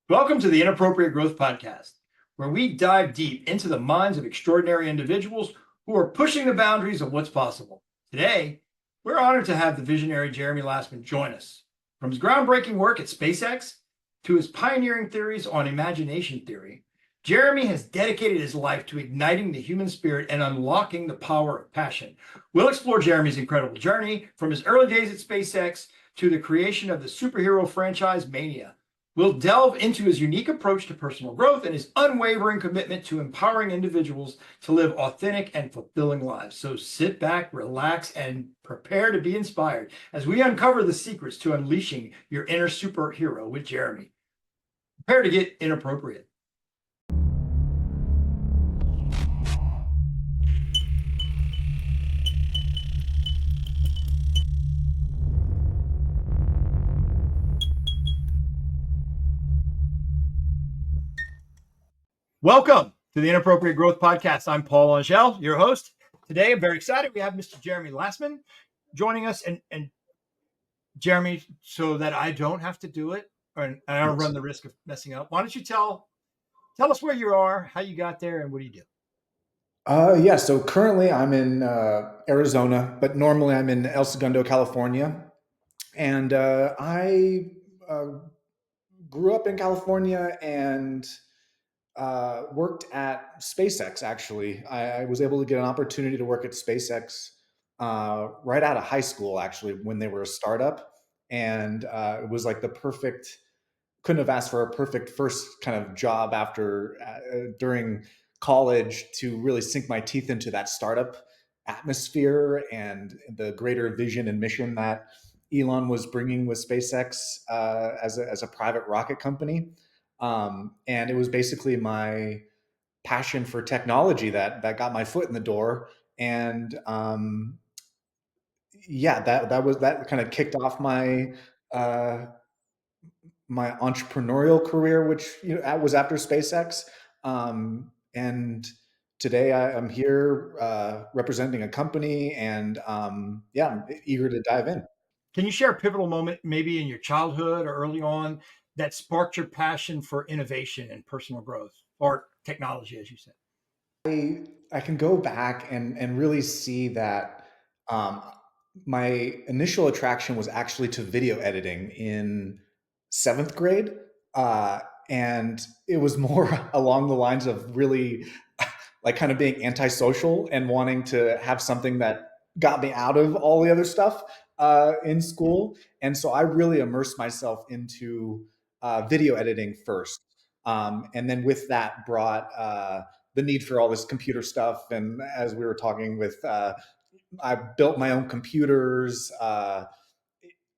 Welcome to the Inappropriate Growth Podcast, where we dive deep into the minds of extraordinary individuals who are pushing the boundaries of what's possible. Today, we're honored to have the visionary Jeremy Lasman join us. From his groundbreaking work at SpaceX to his pioneering theories on imagination theory, Jeremy has dedicated his life to igniting the human spirit and unlocking the power of passion. We'll explore Jeremy's incredible journey from his early days at SpaceX to the creation of the superhero franchise Mania. We'll delve into his unique approach to personal growth and his unwavering commitment to empowering individuals to live authentic and fulfilling lives. So sit back, relax, and prepare to be inspired as we uncover the secrets to unleashing your inner superhero with Jeremy. Prepare to get inappropriate. Welcome to the Inappropriate Growth Podcast. I'm Paul Angelle, your host. Today, I'm very excited. We have Mr. Jeremy Lasman joining us. And Jeremy, so that I don't have to do it, and I don't run the risk of messing up, why don't you tell us where you are, how you got there, and what do you do? Yeah, so currently I'm in Arizona, but normally I'm in El Segundo, California. And I grew up in California and worked at SpaceX, actually. I was able to get an opportunity to work at SpaceX right out of high school, actually, when they were a startup. And it was like the perfect, couldn't have asked for a perfect first kind of job after during college to really sink my teeth into that startup atmosphere and the greater vision and mission that Elon was bringing with SpaceX as a private rocket company. And it was basically my passion for technology that got my foot in the door. And yeah, that kind of kicked off uh, my entrepreneurial career, which was after SpaceX. And today I'm here representing a company, and yeah, I'm eager to dive in. Can you share a pivotal moment, maybe in your childhood or early on, that sparked your passion for innovation and personal growth, or technology, as you said? I can go back and really see that um, my initial attraction was actually to video editing in seventh grade. Uh, and it was more along the lines of really like kind of being antisocial and wanting to have something that got me out of all the other stuff in school. And so I really immersed myself into video editing first. And then with that brought the need for all this computer stuff. And as we were talking with, I built my own computers.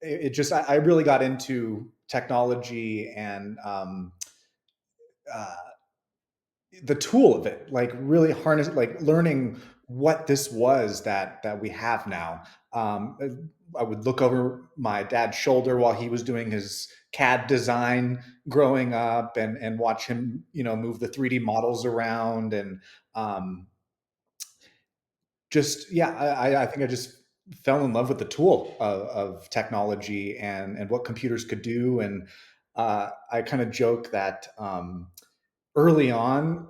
It just, I really got into technology and uh, the tool of it, like really harness, like learning what this was that we have now. Um, I would look over my dad's shoulder while he was doing his CAD design growing up, and watch him, move the 3D models around, and um, just yeah, I think I just fell in love with the tool of technology and what computers could do, and I kind of joke that early on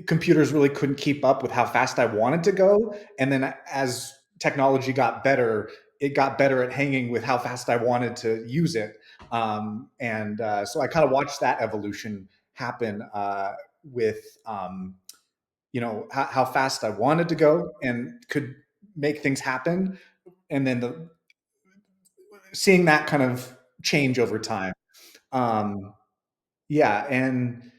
computers really couldn't keep up with how fast I wanted to go. And then as technology got better, it got better at hanging with how fast I wanted to use it. And so I kind of watched that evolution happen with, how fast I wanted to go and could make things happen. And then seeing that kind of change over time. Um, yeah. And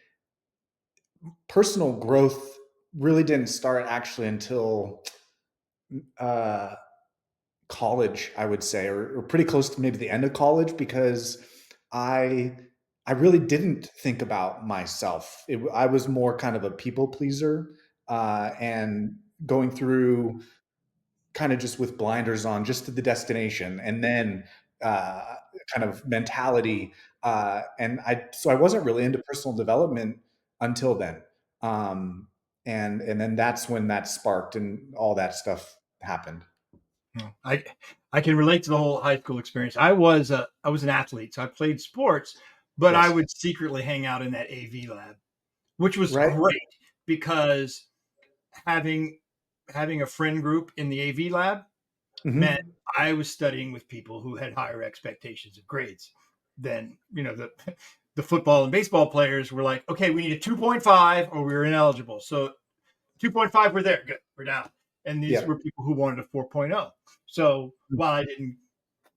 personal growth really didn't start actually until uh, college, I would say, or pretty close to maybe the end of college, because I I really didn't think about myself. I was more kind of a people pleaser, and going through kind of just with blinders on, just to the destination, and then uh, kind of mentality. And I wasn't really into personal development until then. Um, and then that's when that sparked and all that stuff happened. I can relate to the whole high school experience. I was an athlete, so I played sports, but I Yes. would secretly hang out in that AV lab, which was Right. great because having having a friend group in the AV lab meant Hmm. I was studying with people who had higher expectations of grades than, the football and baseball players were like, okay, we need a 2.5 or we were ineligible. So 2.5, we're there. Good. We're down. And these Yeah. were people who wanted a 4.0. So while I didn't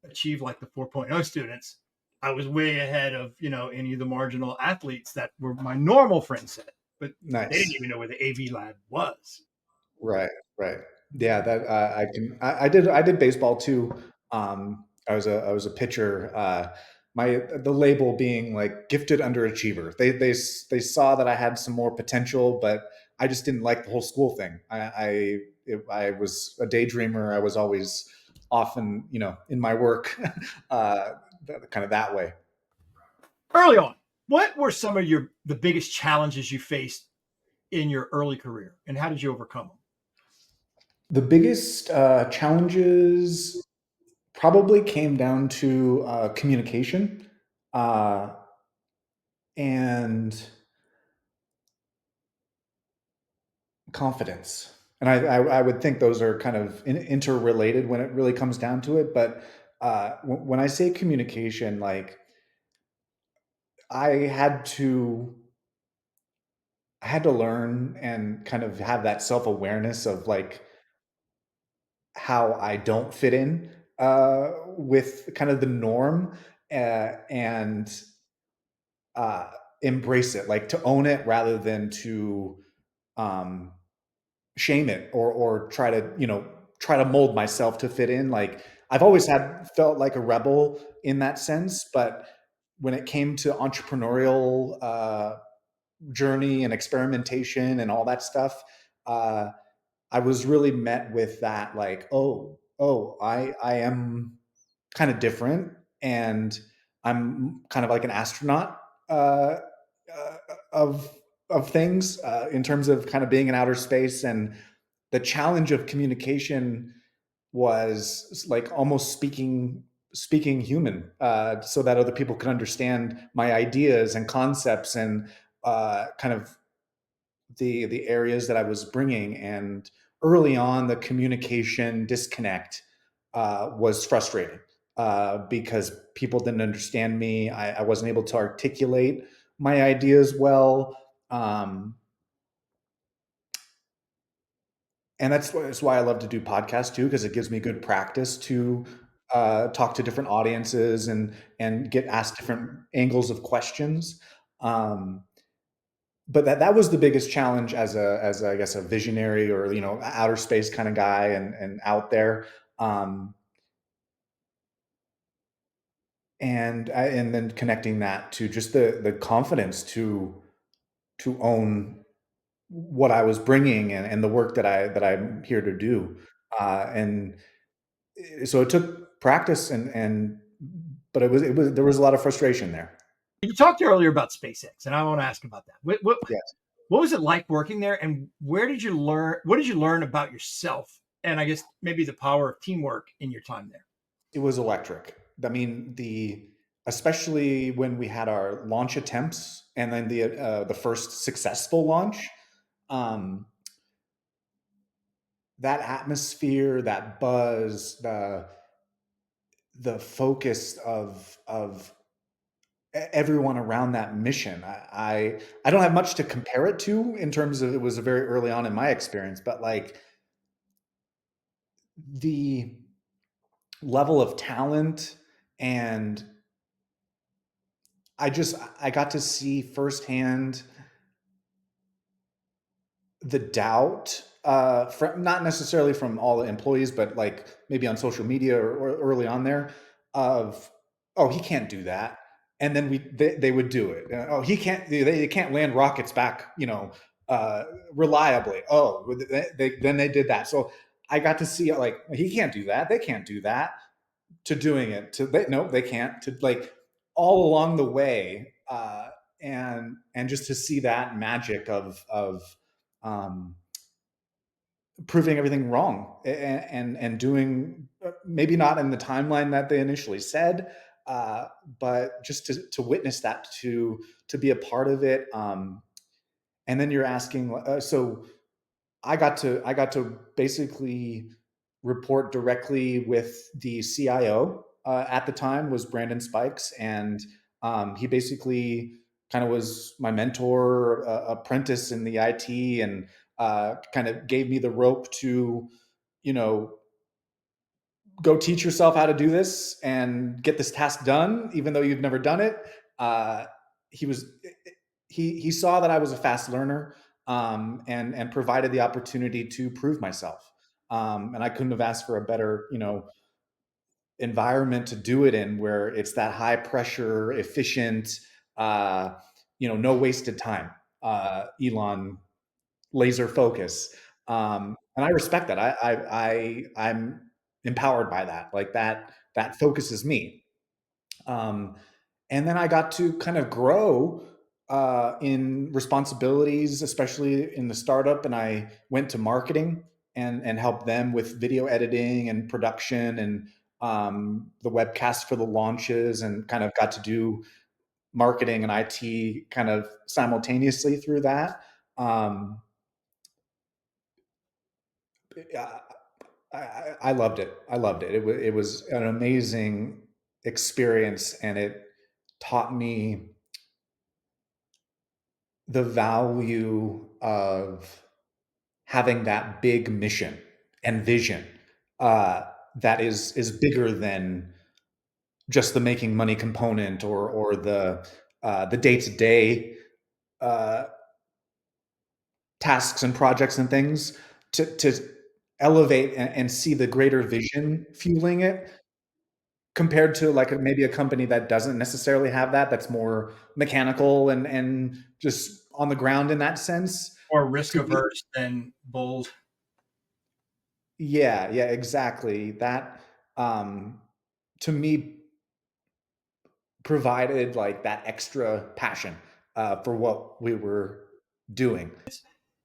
achieve like the 4.0 students, I was way ahead of, any of the marginal athletes that were my normal friend set, but they didn't Nice. even know where the AV lab was. Right, right. Yeah, that I can. I did baseball too. I was a pitcher. My the label being like gifted underachiever. They saw that I had some more potential, but I just didn't like the whole school thing. I was a daydreamer. I was always often in my work, kind of that way. Early on, what were some of the biggest challenges you faced in your early career, and how did you overcome them? The biggest challenges probably came down to communication. Uh, and confidence. And I would think those are kind of interrelated when it really comes down to it. But when I say communication, like I had to, I had to learn and kind of have that self awareness of like how I don't fit in with kind of the norm, and uh, embrace it, like to own it rather than to um, shame it or try to mold myself to fit in. Like I've always had felt like a rebel in that sense, but when it came to entrepreneurial journey and experimentation and all that stuff, uh, I was really met with that, like, oh, I am kind of different, and I'm kind of like an astronaut uh, of things in terms of kind of being in outer space. And the challenge of communication was like almost speaking human, so that other people could understand my ideas and concepts and kind of the areas that I was bringing. And early on, the communication disconnect was frustrating because people didn't understand me. I wasn't able to articulate my ideas well. Um, and that's why I love to do podcasts too, because it gives me good practice to talk to different audiences and get asked different angles of questions. Um, but that was the biggest challenge as I guess a visionary or outer space kind of guy and out there. Um, and then connecting that to just the confidence to own what I was bringing and the work that I'm here to do. And so it took practice and but it was there was a lot of frustration there. You talked earlier about SpaceX, and I want to ask about that. Yes, What was it like working there, and where did you learn? What did you learn about yourself, and I guess maybe the power of teamwork in your time there? it was electric. I mean, the especially when we had our launch attempts and then the first successful launch. Um, that atmosphere, that buzz, the focus of everyone around that mission. I don't have much to compare it to in terms of, it was very early on in my experience, but like the level of talent, and I got to see firsthand the doubt, from not necessarily from all the employees, but like maybe on social media or early on there, of, oh, he can't do that. And then they would do it. Oh, they can't land rockets back, uh, reliably. Oh, then they did that. So I got to see like, he can't do that. They can't do that, to doing it to no, they can't, to like all along the way. And just to see that magic of um, proving everything wrong, and doing maybe not in the timeline that they initially said, uh, but just to witness that, to be a part of it. And then you're asking, so I got to basically report directly with the CIO. At the time was Brandon Spikes, and he basically kind of was my mentor, apprentice in the IT, and kind of gave me the rope to, you know, go teach yourself how to do this and get this task done, even though you've never done it. Uh, he was he saw that I was a fast learner, and provided the opportunity to prove myself. And I couldn't have asked for a better, environment to do it in, where it's that high pressure, efficient, uh, no wasted time. Elon laser focus. And I respect that. I'm empowered by that. Like that focuses me. Um, and then I got to kind of grow in responsibilities, especially in the startup. And I went to marketing and helped them with video editing and production, and the webcast for the launches, and kind of got to do marketing and IT kind of simultaneously through that. Um, I loved it. I loved it. It was an amazing experience, and it taught me the value of having that big mission and vision, uh, that is bigger than just the making money component, or the day to day tasks and projects and things. To elevate and see the greater vision fueling it, compared to like maybe a company that doesn't necessarily have that, that's more mechanical and just on the ground in that sense. More risk To be averse than bold. Yeah, yeah, exactly. That, um, to me, provided like that extra passion for what we were doing.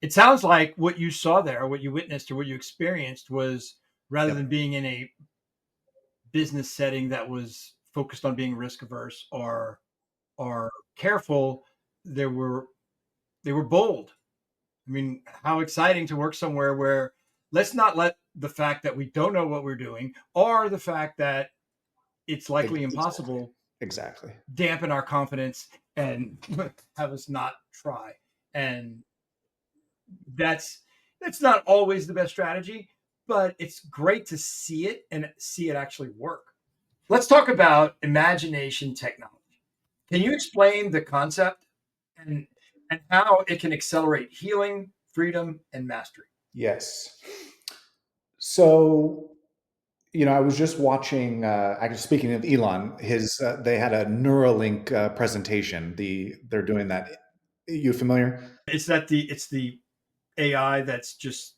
It sounds like what you saw there, what you witnessed, or what you experienced was, rather than Yep, being in a business setting that was focused on being risk averse or careful, they were they were bold. I mean, how exciting to work somewhere where, let's not let the fact that we don't know what we're doing, or the fact that it's likely exactly, impossible, exactly. dampen our confidence and have us not try. And that's that's not always the best strategy, but it's great to see it and see it actually work. Let's talk about imagination technology. Can you explain the concept and and how it can accelerate healing, freedom, and mastery? Yes. So, I was just watching. Actually, speaking of Elon, his they had a Neuralink presentation. They're doing that. You familiar? It's the AI that's just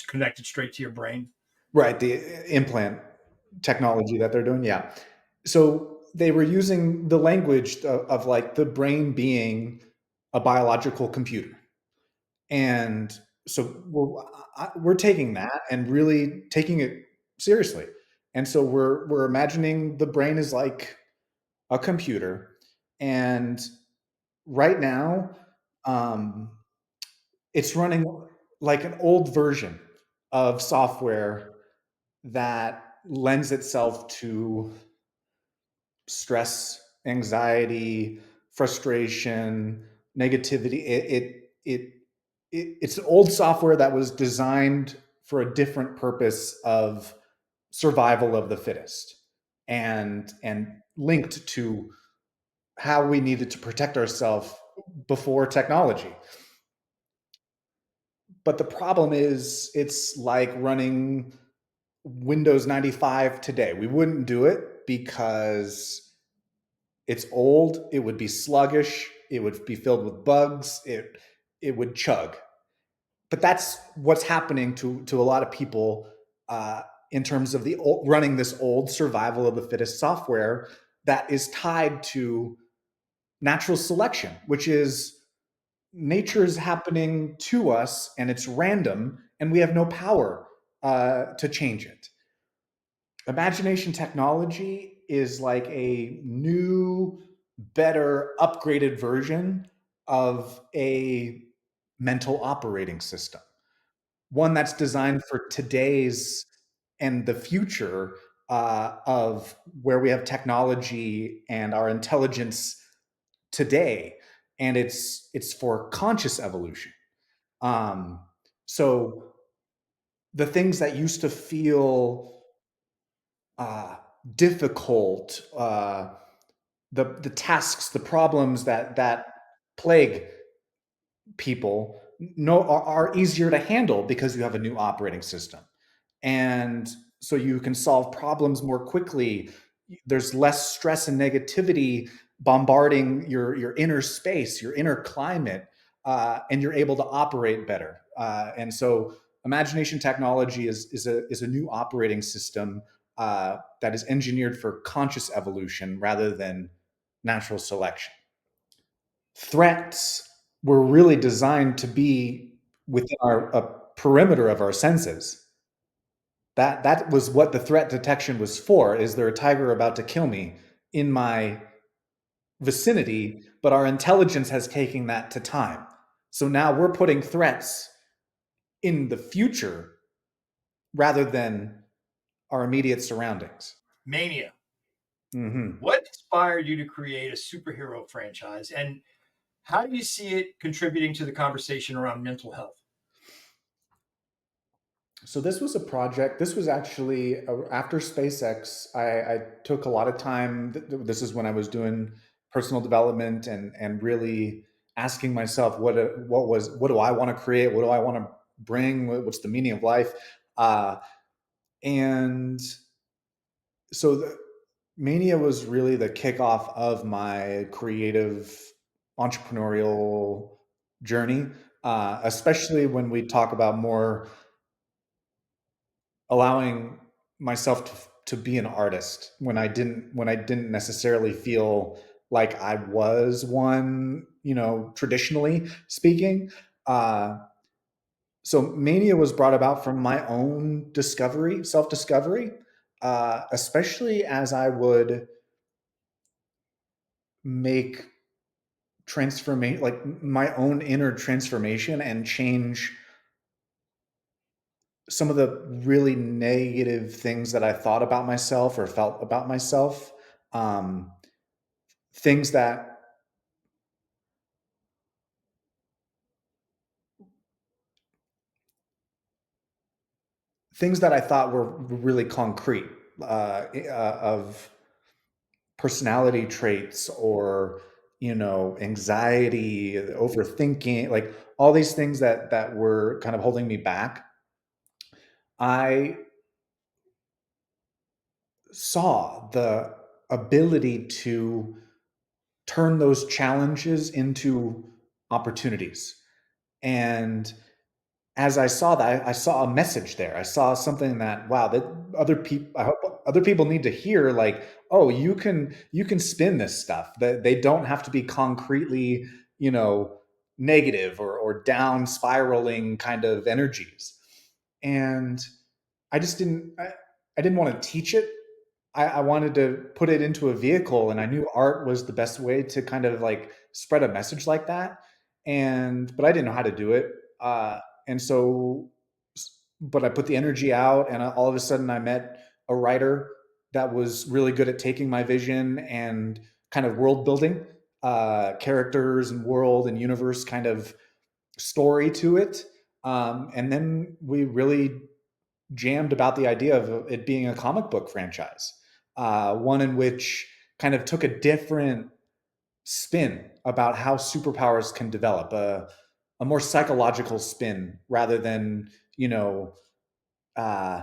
connected straight to your brain. Right, the implant technology that they're doing. Yeah. So they were using the language of like the brain being a biological computer, and so we're taking that and really taking it seriously. And so we're imagining the brain is like a computer, and right now, um, it's running like an old version of software that lends itself to stress, anxiety, frustration, negativity. It's old software that was designed for a different purpose of survival of the fittest, and linked to how we needed to protect ourselves before technology. But the problem is, it's like running Windows 95 today. We wouldn't do it because it's old, it would be sluggish, it would be filled with bugs, it would chug. But that's what's happening to a lot of people, uh, in terms of running this old survival of the fittest software that is tied to natural selection, which is nature is happening to us and it's random, and we have no power to change it. Imagination technology is like a new, better, upgraded version of a mental operating system, one that's designed for today's and the future, of where we have technology and our intelligence today, and it's for conscious evolution. Um, so the things that used to feel uh, difficult, the tasks, the problems that plague people, no are easier to handle because you have a new operating system, and so you can solve problems more quickly. There's less stress and negativity bombarding your inner space, your inner climate, and you're able to operate better. And so, imagination technology is a new operating system that is engineered for conscious evolution rather than natural selection. Threats were really designed to be within our a perimeter of our senses. That was what the threat detection was for. Is there a tiger about to kill me in my vicinity? But our intelligence has taken that to time. So now we're putting threats in the future rather than our immediate surroundings. Mania. Hmm. What inspired you to create a superhero franchise, and how do you see it contributing to the conversation around mental health? So this was a project. This was actually after SpaceX. I took a lot of time. This is when I was doing personal development and really asking myself what do I want to create? What do I want to bring? What's the meaning of life? Uh, and so Mania was really the kickoff of my creative entrepreneurial journey, especially when we talk about more allowing myself to be an artist when I didn't necessarily feel like I was one, traditionally speaking. Uh, so Mania was brought about from my own discovery, self discovery, especially as I would make transformation, like my own inner transformation, and change some of the really negative things that I thought about myself or felt about myself. Um, things that things that I thought were really concrete, of personality traits, or anxiety, overthinking, like all these things that were kind of holding me back. I saw the ability to turn those challenges into opportunities. And as I saw that, I saw a message there. I saw something that, wow, that other people, I hope other people need to hear, like, oh, you can spin this stuff. That they don't have to be concretely, negative or down spiraling kind of energies. And I didn't want to teach it. I wanted to put it into a vehicle, and I knew art was the best way to kind of like spread a message like that. But I didn't know how to do it. And so, but I put the energy out, and all of a sudden I met a writer that was really good at taking my vision and kind of world building, characters and world and universe kind of story to it. And then we really jammed about the idea of it being a comic book franchise, one in which kind of took a different spin about how superpowers can develop, a more psychological spin rather than, you know, uh,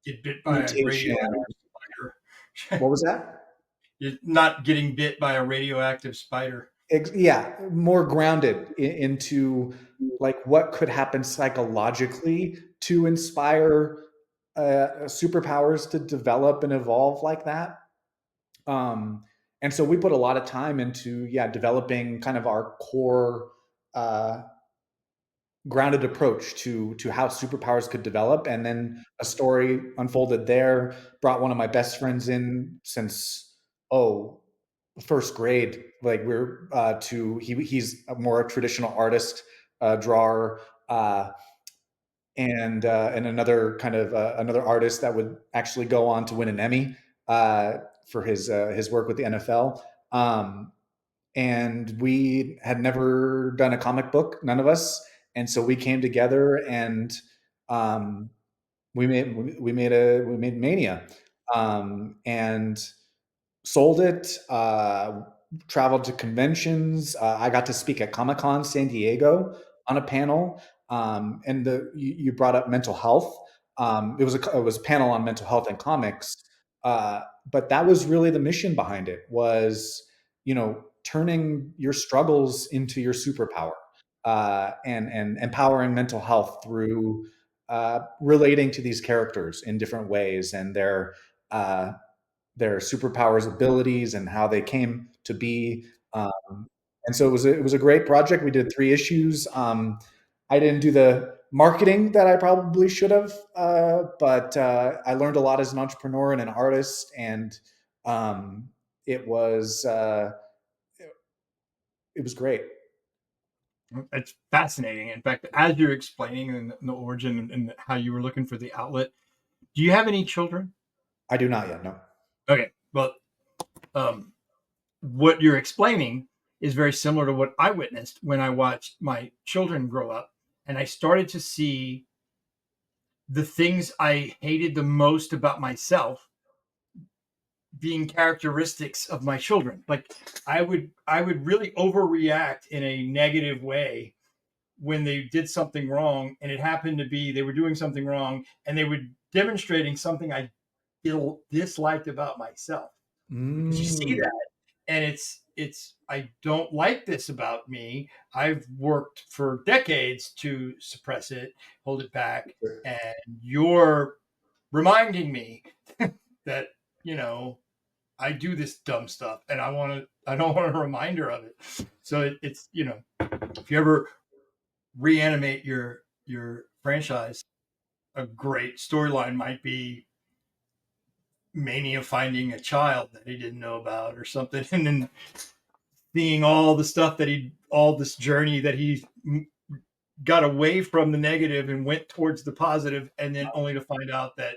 Get bit by a mutation. radioactive spider. What was that? You're not getting bit by a radioactive spider. Yeah, more grounded into like what could happen psychologically to inspire superpowers to develop and evolve like that. Um, and so we put a lot of time into, yeah, developing kind of our core uh, grounded approach to how superpowers could develop, and then a story unfolded there. Brought one of my best friends in since first grade. Like we're to he's a more traditional artist, drawer, uh, and another kind of another artist that would actually go on to win an Emmy for his work with the NFL. And we had never done a comic book, none of us, and so we came together and um, we made Mania, and sold it. Traveled to conventions. I got to speak at Comic Con San Diego on a panel. And you brought up mental health. It was a panel on mental health and comics. Uh, but that was really the mission behind it, was turning your struggles into your superpower, and empowering mental health through relating to these characters in different ways, and uh, their superpowers, abilities, and how they came to be. And so it was a great project. We did 3 issues. I didn't do the marketing that I probably should have, but I learned a lot as an entrepreneur and an artist, and um, it was uh, it was great. It's fascinating. In fact, as you're explaining the origin and how you were looking for the outlet, do you have any children? I do not yet. No. Okay. Well, um, what you're explaining is very similar to what I witnessed when I watched my children grow up, and I started to see the things I hated the most about myself being characteristics of my children. Like I would really overreact in a negative way when they did something wrong, and it happened to be they were doing something wrong and they were demonstrating something I disliked about myself. Because you see Mm. that, and it's I don't like this about me. I've worked for decades to suppress it, hold it back, and you're reminding me that you know I do this dumb stuff, and I don't want a reminder of it. So it's if you ever reanimate your franchise, a great storyline might be Mania finding a child that he didn't know about or something, and then seeing all the stuff all this journey that he got away from the negative and went towards the positive, and then only to find out that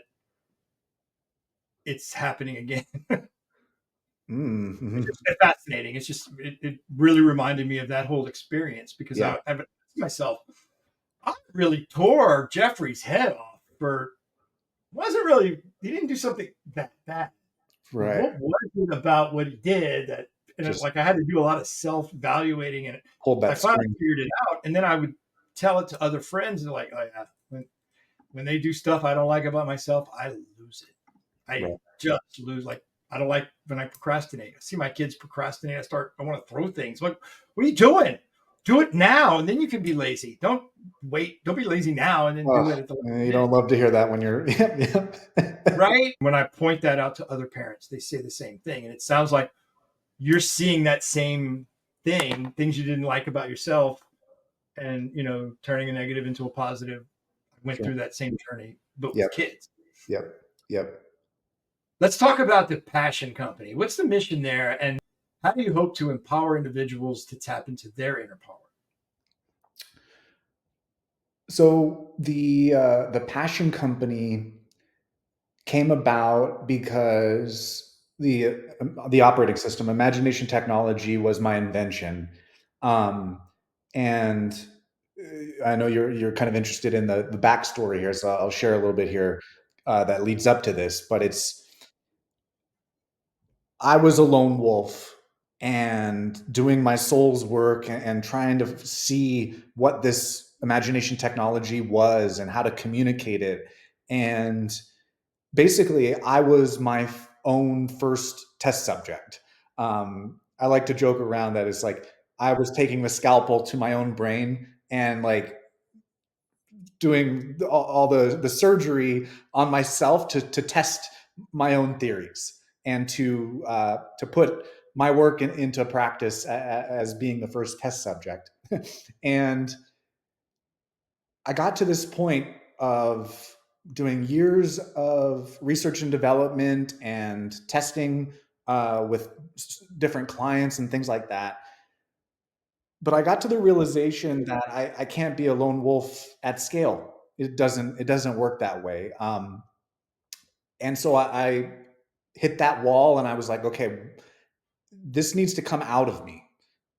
it's happening again. It's Mm-hmm. just fascinating. It really reminded me of that whole experience because Yeah. I've asked myself, I really tore Jeffrey's head off for wasn't really he didn't do something that bad. Right. What was it about what he did that Just like I had to do a lot of self evaluating, and hold I that finally string. figured it out. And then I would tell it to other friends, and like, oh yeah, when they do stuff I don't like about myself, I lose it. I Right. just lose. Like I don't like when I procrastinate. I see my kids procrastinate. I want to throw things. I'm like, what are you doing? Do it now, and then you can be lazy. Don't wait. Don't be lazy now, and then do it Oh, at the last you don't minute. love to hear that when you're. Yep, yep. Right? When I point that out to other parents, they say the same thing. And it sounds like you're seeing that same thing, things you didn't like about yourself, and turning a negative into a positive. I went Sure. through that same journey, but with Yep, kids. yep, yep. Let's talk about the Passion Company. What's the mission there, and how do you hope to empower individuals to tap into their inner power? So the Passion Company came about because the operating system, imagination technology, was my invention, and I know you're kind of interested in the backstory here, so I'll share a little bit here that leads up to this. But I was a lone wolf and doing my soul's work, and trying to see what this imagination technology was and how to communicate it. And basically, I was my own first test subject. I like to joke around that it's like I was taking the scalpel to my own brain and like doing all the surgery on myself to test my own theories, and to put my work into practice as being the first test subject. And I got to this point of doing years of research and development and testing with different clients and things like that. But I got to the realization that I can't be a lone wolf at scale. It doesn't work that way. And so I hit that wall, and I was like, okay, this needs to come out of me.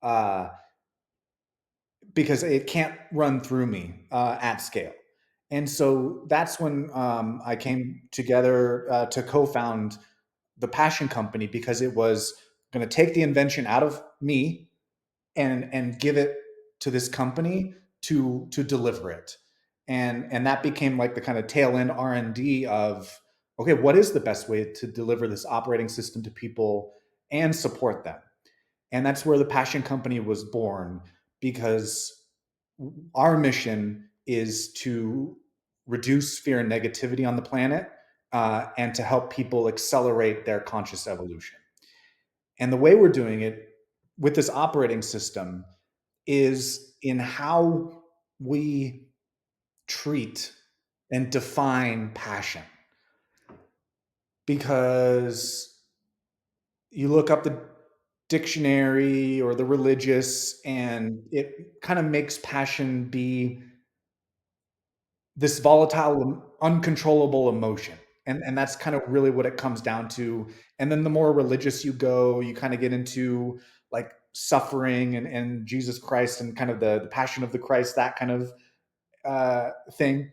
Uh, because it can't run through me at scale. And so that's when I came together to co-found the Passion Company, because it was going to take the invention out of me and give it to this company to deliver it. And that became like the kind of tail end R&D of, okay, what is the best way to deliver this operating system to people and support them? And that's where the Passion Company was born, because our mission is to reduce fear and negativity on the planet, and to help people accelerate their conscious evolution. And the way we're doing it with this operating system is in how we treat and define passion. Because you look up the dictionary or the religious, and it kind of makes passion be this volatile, uncontrollable emotion. And that's kind of really what it comes down to. And then the more religious you go, you kind of get into like suffering and Jesus Christ and kind of the passion of the Christ, that kind of thing.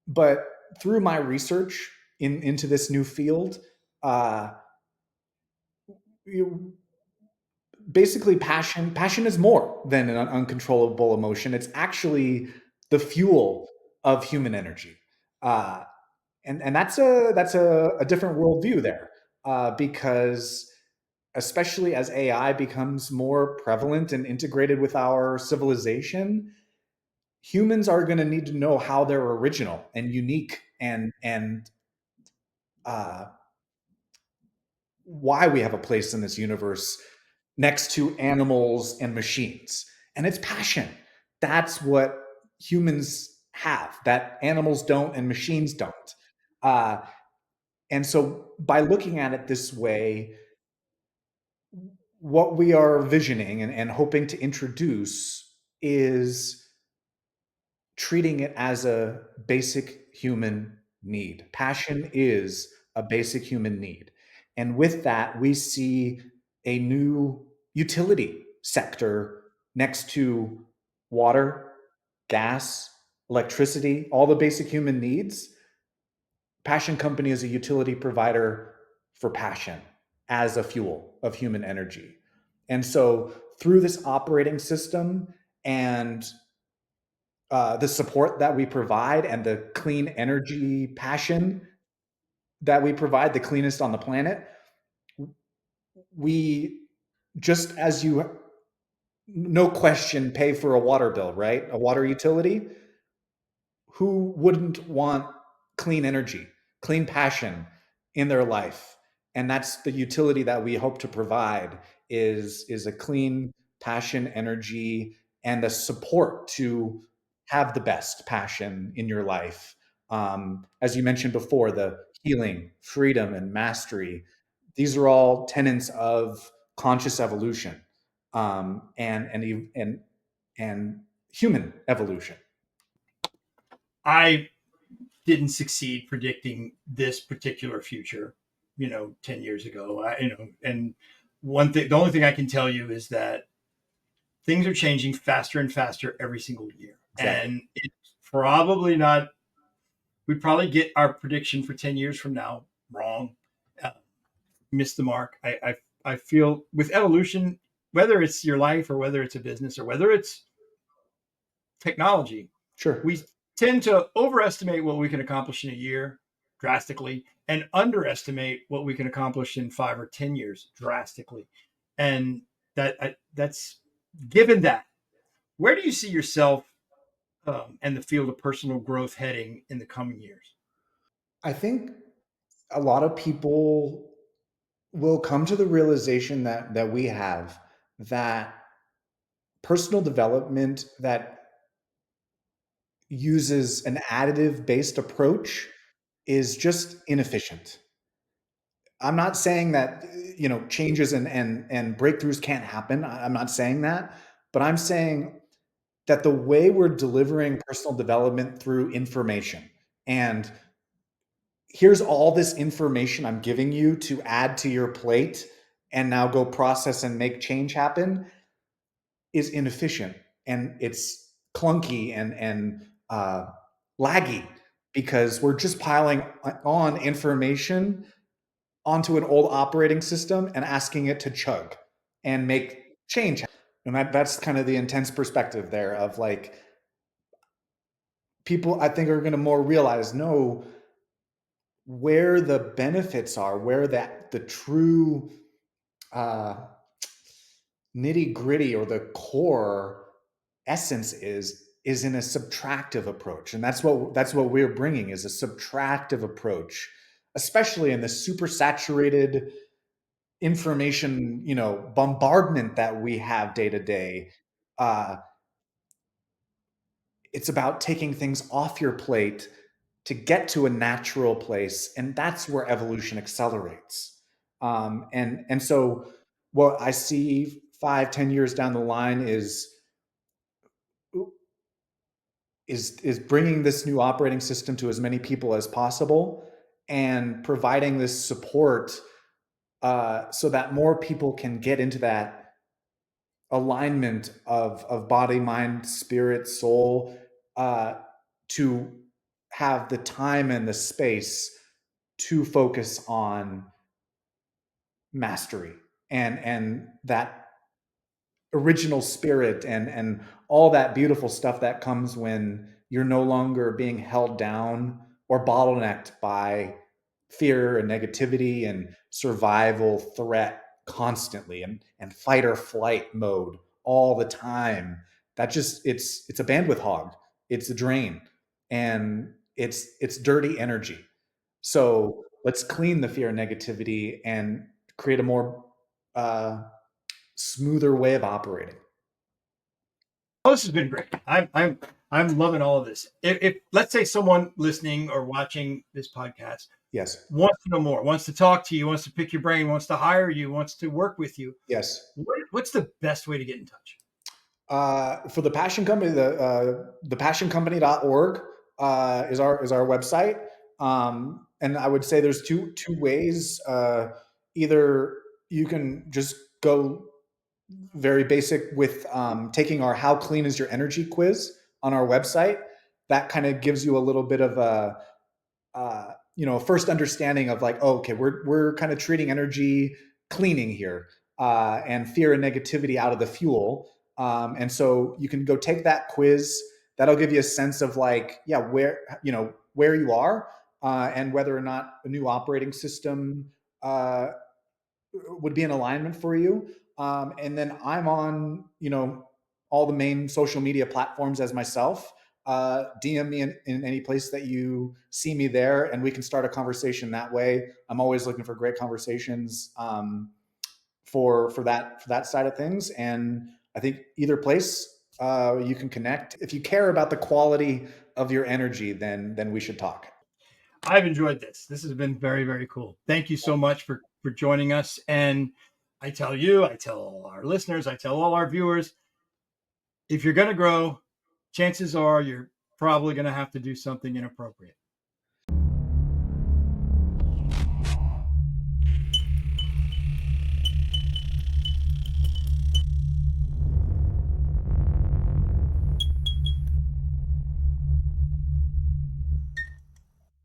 But through my research into this new field, uh, you, basically passion is more than an uncontrollable emotion. It's actually the fuel of human energy. Uh, and that's a different worldview there, because especially as AI becomes more prevalent and integrated with our civilization, humans are going to need to know how they're original and unique, and uh, why we have a place in this universe next to animals and machines. And it's passion. That's what humans have that animals don't and machines don't. Uh, And so by looking at it this way, what we are visioning and hoping to introduce is treating it as a basic human need. Passion is a basic human need. And with that, we see a new utility sector next to water, gas, electricity, all the basic human needs. Passion Company is a utility provider for passion as a fuel of human energy. And so through this operating system and the support that we provide and the clean energy passion that we provide, the cleanest on the planet, we, just as you, no question, pay for a water bill, right? A water utility. Who wouldn't want clean energy, clean passion in their life? And that's the utility that we hope to provide, is a clean passion, energy, and the support to have the best passion in your life. As you mentioned before, the healing, freedom, and mastery. These are all tenets of conscious evolution, and human evolution. I didn't succeed predicting this particular future, 10 years ago. And the only thing I can tell you is that things are changing faster and faster every single year. Exactly. And it's probably not, we probably get our prediction for 10 years from now wrong, uh, missed the mark. I feel with evolution, whether it's your life or whether it's a business or whether it's technology, Sure. we tend to overestimate what we can accomplish in a year drastically and underestimate what we can accomplish in 5 or 10 years drastically. And that's given that. Where do you see yourself and the field of personal growth heading in the coming years? I think a lot of people will come to the realization that we have, that personal development, that uses an additive based approach is just inefficient. I'm not saying that changes and breakthroughs can't happen. I'm not saying that, but I'm saying that the way we're delivering personal development through information, and here's all this information I'm giving you to add to your plate and now go process and make change happen, is inefficient, and it's clunky and laggy, because we're just piling on information onto an old operating system and asking it to chug and make change. And that's kind of the intense perspective there of like, people I think are going to more realize, no, where the benefits are, where the true uh, nitty gritty or the core essence is in a subtractive approach. And that's what we're bringing, is a subtractive approach, especially in the super saturated information bombardment that we have day to day. uh it's about taking things off your plate to get to a natural place, and that's where evolution accelerates. And so what I see 5-10 years down the line is bringing this new operating system to as many people as possible, and providing this support, so that more people can get into that alignment of body, mind, spirit, soul, uh, to have the time and the space to focus on mastery and that original spirit and all that beautiful stuff that comes when you're no longer being held down or bottlenecked by fear and negativity and survival threat constantly, and fight or flight mode all the time. That just, it's a bandwidth hog, it's a drain, and it's dirty energy. So let's clean the fear and negativity and create a more uh, smoother way of operating. Oh, this has been great. I'm loving all of this. If let's say someone listening or watching this podcast Yes. wants to know more, wants to talk to you, wants to pick your brain, wants to hire you, wants to work with you, Yes. what's the best way to get in touch? For the Passion Company, the passioncompany.org is our website. And I would say there's two ways. Either you can just go very basic with taking our "How Clean Is Your Energy" quiz on our website. That kind of gives you a little bit of first understanding of like, oh, okay, we're kind of treating energy cleaning here, and fear and negativity out of the fuel. And so you can go take that quiz. That'll give you a sense of like, yeah, where you are, and whether or not a new operating system would be in alignment for you. And then I'm on, all the main social media platforms as myself. DM me in any place that you see me there, and we can start a conversation that way. I'm always looking for great conversations, for that side of things. And I think either place, you can connect. If you care about the quality of your energy, then we should talk. I've enjoyed this. This has been very, very cool. Thank you so much for joining us. And I tell you, I tell all our listeners, I tell all our viewers, if you're going to grow, chances are you're probably going to have to do something inappropriate.